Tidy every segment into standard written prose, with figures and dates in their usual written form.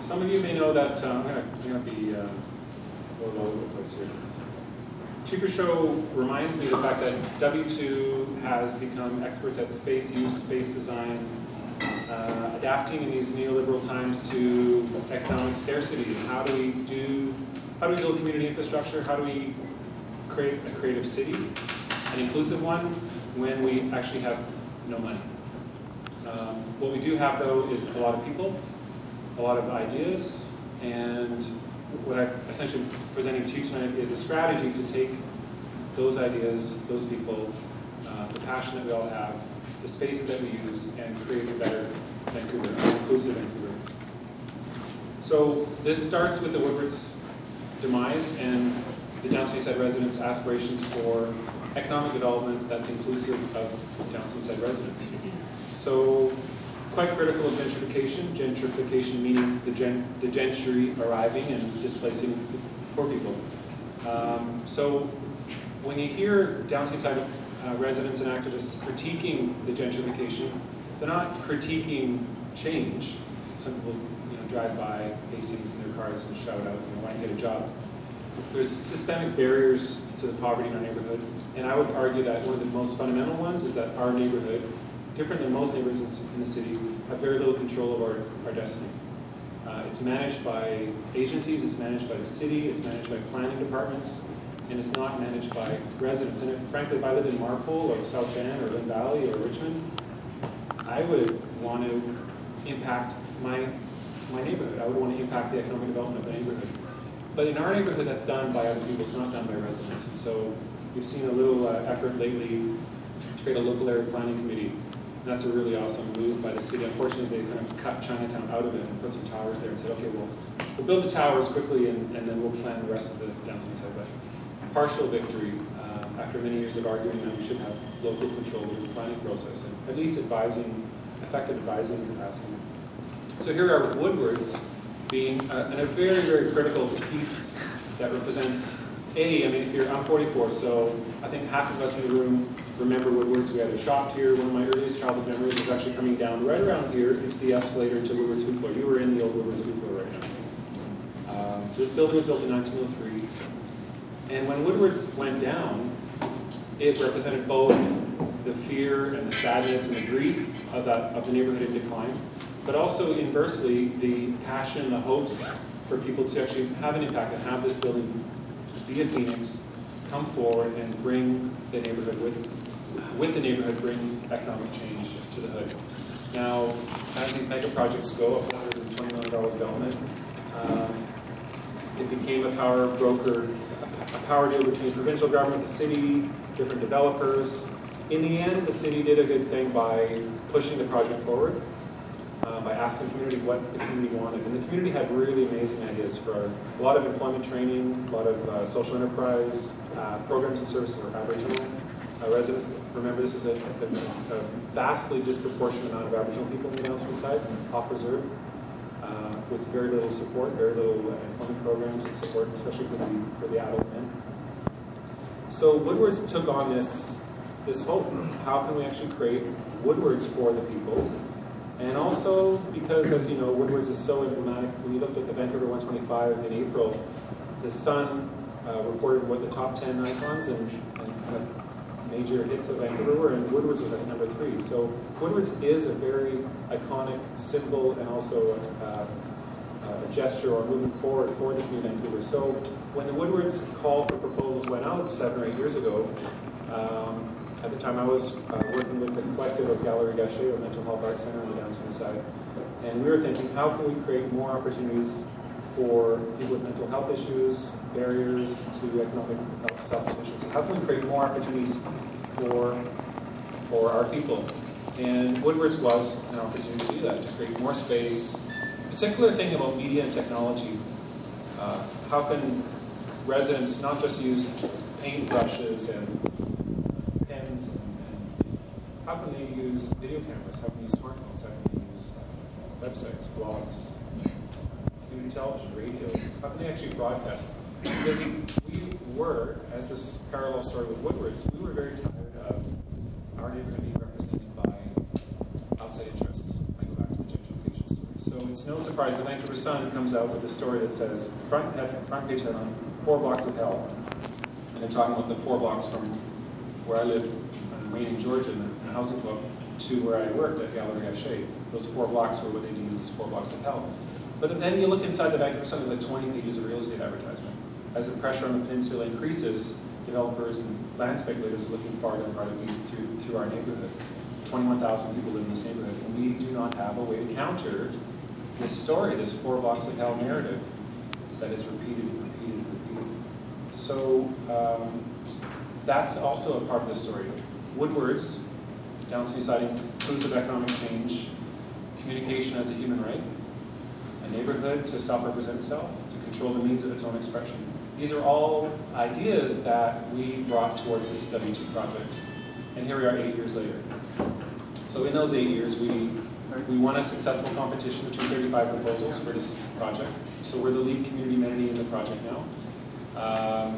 Some of you may know that I'm going to be a little all over the place here. Cheaper Show reminds me of the fact that W2 has become experts at space use, space design, adapting in these neoliberal times to economic scarcity. How do we build community infrastructure? How do we create a creative city, an inclusive one, when we actually have no money? What we do have, though, is a lot of people, a lot of ideas, and what I'm essentially presenting to you tonight is a strategy to take those ideas, those people, the passion that we all have, the spaces that we use, and create a better Vancouver, an inclusive Vancouver. So this starts with the Woodward's demise and the Downtown Eastside residents' aspirations for economic development that's inclusive of Downtown Eastside residents. So quite critical of gentrification meaning the gentry arriving and displacing poor people. So when you hear Downtown Eastside residents and activists critiquing the gentrification, they're not critiquing change. Some people drive by Hastings in their cars and shout out, "Why don't you get a job?" There's systemic barriers to the poverty in our neighborhood, and I would argue that one of the most fundamental ones is that our neighborhood, different than most neighborhoods in the city, have very little control of our destiny. It's managed by agencies, it's managed by the city, it's managed by planning departments, and it's not managed by residents. And frankly, if I lived in Marpole or South Bend or Lynn Valley or Richmond, I would want to impact my neighborhood. I would want to impact the economic development of the neighborhood. But in our neighborhood, that's done by other people. It's not done by residents. And so we've seen a little effort lately to create a local area planning committee. And that's a really awesome move by the city. Unfortunately, they kind of cut Chinatown out of it and put some towers there and said, okay, we'll build the towers quickly and then we'll plan the rest of the downtown side. But partial victory after many years of arguing that we should have local control over the planning process and at least effective advising capacity. So here we are with Woodward's being a very, very critical piece that represents I'm 44, so I think half of us in the room remember Woodward's. We had a shop here. One of my earliest childhood memories was actually coming down right around here into the escalator into Woodward's food floor. You were in the old Woodward's food floor right now. So this building was built in 1903. And when Woodward's went down, it represented both the fear and the sadness and the grief of the neighborhood in decline, but also inversely, the passion, the hopes for people to actually have an impact and have this building be a phoenix, come forward and bring the neighborhood with the neighborhood, bring economic change to the hood. Now, as these mega projects go, a $420 million development, it became a power broker, a power deal between provincial government, the city, different developers. In the end, the city did a good thing by pushing the project forward, by asking the community what the community wanted. And the community had really amazing ideas for a lot of employment training, a lot of social enterprise programs and services for Aboriginal residents. Remember, this is a vastly disproportionate amount of Aboriginal people in the downstream side, off reserve, with very little support, very little employment programs and support, especially for the adult men. So Woodward's took on this hope. How can we actually create Woodward's for the people? And also because, as you know, Woodward's is so emblematic. When you looked at the Vancouver 125 in April, the Sun reported what the top 10 icons and kind of major hits of Vancouver were, and Woodward's was at number 3. So Woodward's is a very iconic symbol and also a gesture or movement forward for this new Vancouver. So when the Woodward's call for proposals went out 7 or 8 years ago, at the time I was working with the collective of Gallery Gachet, a mental health art center on the downtown side, and we were thinking, how can we create more opportunities for people with mental health issues, barriers to economic self-sufficiency? How can we create more opportunities for our people? And Woodward's was an opportunity to do that, to create more space. Particular thing about media and technology, how can residents not just use paint brushes and pens, and how can they use video cameras? How can they use smartphones? How can they use websites, blogs, community television, radio? How can they actually broadcast? Because we were, as this parallel story with Woodward's, we were very tired of our neighborhood being represented by outside interests. I go back to the gentrification story. So it's no surprise the Vancouver Sun comes out with a story that says, front page headline, 4 blocks of hell. And they're talking about the 4 blocks from where I live in Wayne, Georgia, in the housing club, to where I worked at Gallery Haché. Those 4 blocks were what they deemed as 4 blocks of hell. But then you look inside the Vancouver Sun, there's like 20 pages of real estate advertisement. As the pressure on the peninsula increases, developers and land speculators are looking farther and farther east through our neighborhood. 21,000 people live in this neighborhood, and we do not have a way to counter this story, this 4 blocks of hell narrative that is repeated and repeated and repeated. So that's also a part of the story. Woodward's downstream citing inclusive economic change, communication as a human right, a neighborhood to self-represent itself, to control the means of its own expression. These are all ideas that we brought towards this W2 project. And here we are 8 years later. So in those 8 years, we won a successful competition between 35 proposals for this project. So we're the lead community amenity in the project now.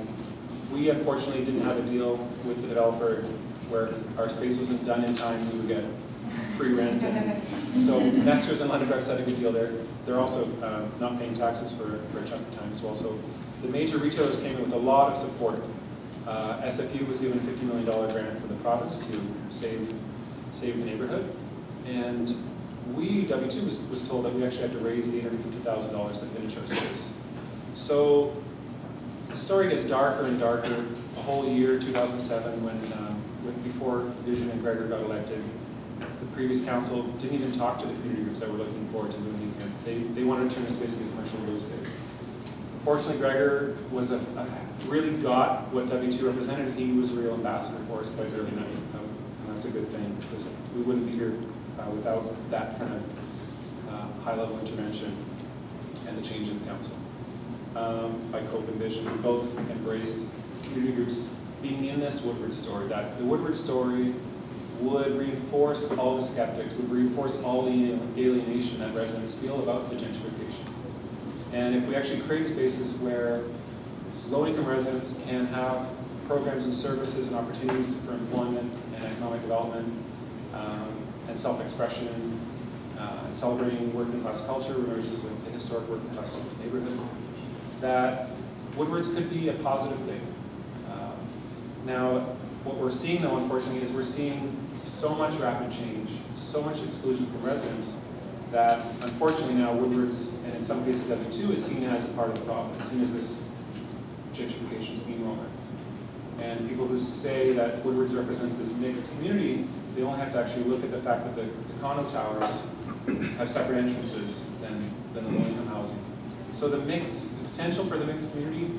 We unfortunately didn't have a deal with the developer where our space wasn't done in time, we would get free rent. And so Nesters and London Drugs had a good deal there. They're also not paying taxes for a chunk of time as well. So the major retailers came in with a lot of support. SFU was given a $50 million grant from the province to save the neighborhood. And we, W2, was told that we actually had to raise $850,000 to finish our space. So the story gets darker and darker. A whole year, 2007, when before Vision and Gregor got elected, the previous council didn't even talk to the community groups that were looking forward to moving here. They wanted to turn this space into commercial real estate. Fortunately, Gregor was really got what W2 represented. He was a real ambassador for us quite early, and that's a good thing, because we wouldn't be here without that kind of high-level intervention and the change in the council. By Cope and Vision, we both embraced community groups being in this Woodward story, that the Woodward story would reinforce all the skeptics, would reinforce all the alienation that residents feel about the gentrification. And if we actually create spaces where low-income residents can have programs and services and opportunities for employment and economic development and self-expression and celebrating working-class culture, remember this is a historic working-class neighborhood, that Woodward's could be a positive thing. Now, what we're seeing though, unfortunately, is we're seeing so much rapid change, so much exclusion from residents, that unfortunately now Woodward's, and in some cases W2, is seen as a part of the problem. It's seen as this gentrification steamroller. And people who say that Woodward's represents this mixed community, they only have to actually look at the fact that the condo towers have separate entrances than the low-income housing. So the potential for the mixed community,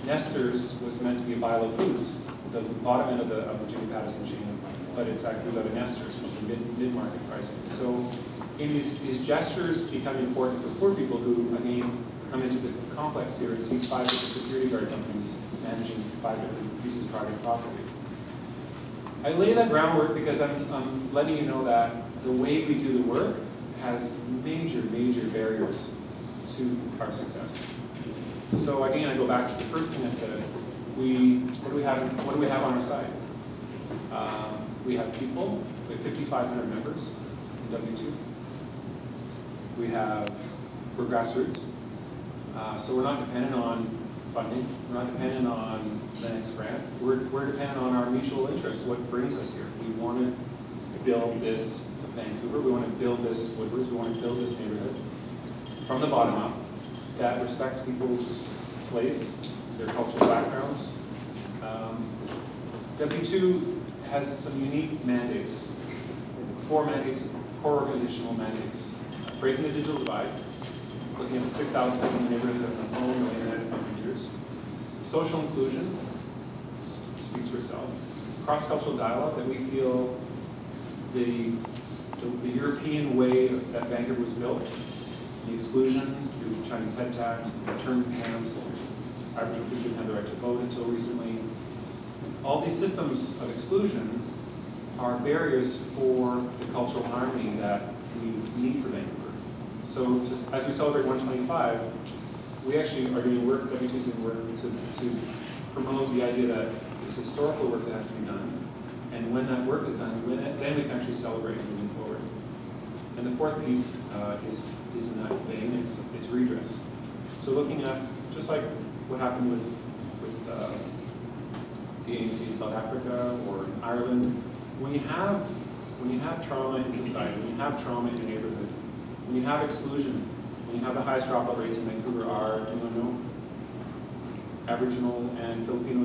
Nesters was meant to be a Bilo Foods, the bottom end of the Jimmy Pattison chain, but it's actually got a Nesters, which is a mid-market pricing. So in these gestures become important for poor people who, again, come into the complex here and see 5 different security guard companies managing 5 different pieces of private property. I lay that groundwork because I'm letting you know that the way we do the work has major, major barriers to our success. So again, I go back to the first thing I said. What do we have on our side? We have people. We have 5,500 members in W2. We're grassroots. So we're not dependent on funding. We're not dependent on the next grant. We're dependent on our mutual interests, what brings us here. We want to build this Vancouver. We want to build this Woodwards. We want to build this neighborhood from the bottom up that respects people's place, their cultural backgrounds. W2 has some unique mandates, 4 mandates, core organizational mandates. Breaking the digital divide, looking at the 6,000 people in the neighborhood that have no home, no internet, no computers. Social inclusion, speaks for itself. Cross-cultural dialogue, that we feel the European way that Vancouver was built, the exclusion through Chinese head tax, the internment camps, Aboriginal people didn't have the right to vote until recently. All these systems of exclusion are barriers for the cultural harmony that we need for Vancouver. So just as we celebrate 125, we actually are doing work, W2 is doing work to promote the idea that there's historical work that has to be done. And when that work is done, then we can actually celebrate moving forward. And the fourth piece is in that vein, it's redress. So looking at, just like what happened with the ANC in South Africa or in Ireland, when you have trauma in society, when you have trauma in a neighborhood, when you have exclusion, when you have the highest dropout rates in Vancouver are, Aboriginal and Filipino